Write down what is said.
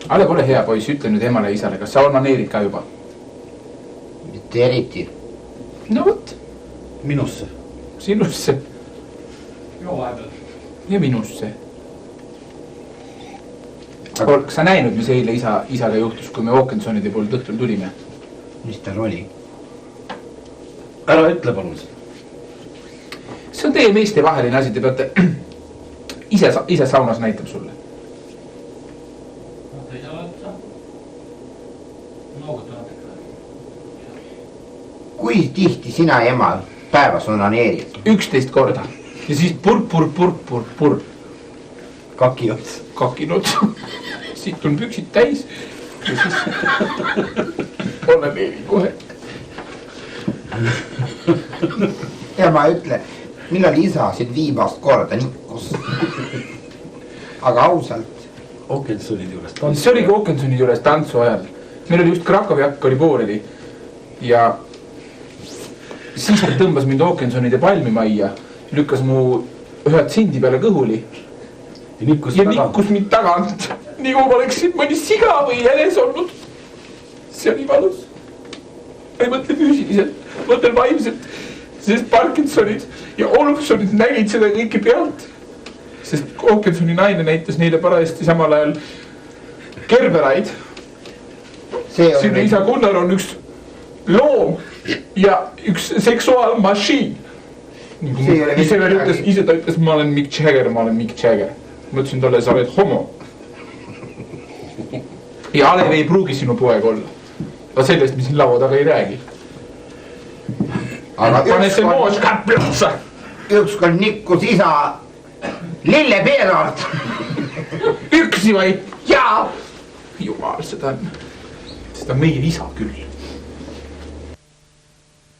Ale pole hea poiss, ütle nüüd emale ja isale, kas sa onaneerid ka juba? Mitte eriti. No võt. Minusse. Sinusse. Joo vahepeal. Ja minusse. Kas sa näinud, mis eile isaga juhtus, kui me Walkinsonide poolt õhtul tulime? Mis tal oli? Ära ütle palun seda. See on teie meeste vaheline asi, te peate ise saunas näitab sulle. Oota, isa vaata. Nooguta natuke. Kui tihti sina ja ema päevas onaneerid? 11 korda. Ja siis purr. Kaki ots. Kakin otsa. Siit on püksid täis. Ja siis onaneerin kohe. Ja ma ütle, millal isa sind viimast korda nikkus? Aga ausalt. Walkinsonide juures. See oli Walkinsoni juures tantsu ajal. Meil oli just Krakowi jakk oli pooleli. Ja siis ta tõmbas mind Walkinsonide palmimajja. Lükkas mu ühed sindi peale kõhuli. Ja nikkus mind tagant. Nii kui ma oleksin mõni siga või jänes olnud. See oli valus. Ma ei mõtle füüsiliselt, mõtlen vaimselt. Sest Parkinsonid ja Olufsonid nägid seda kõike pealt. Sest Walkinsoni naine näitas neile parajasti samal ajal kerberaid. Sinu isa Gunnar on üks loom ja üks seksuaalmašiin. Ise ta ütles, ma olen Mick Jagger. Ma ütlesin talle, sa oled homo. Ja Alev ei pruugi sinu poeg olla. Va sellest, mis siin laua taga ei räägi. Pane see moos kappi otsa. Ükskord nikkus isa Lille Peelard. Üksi vai? Jaa. Jumal, seda on meie isa küll.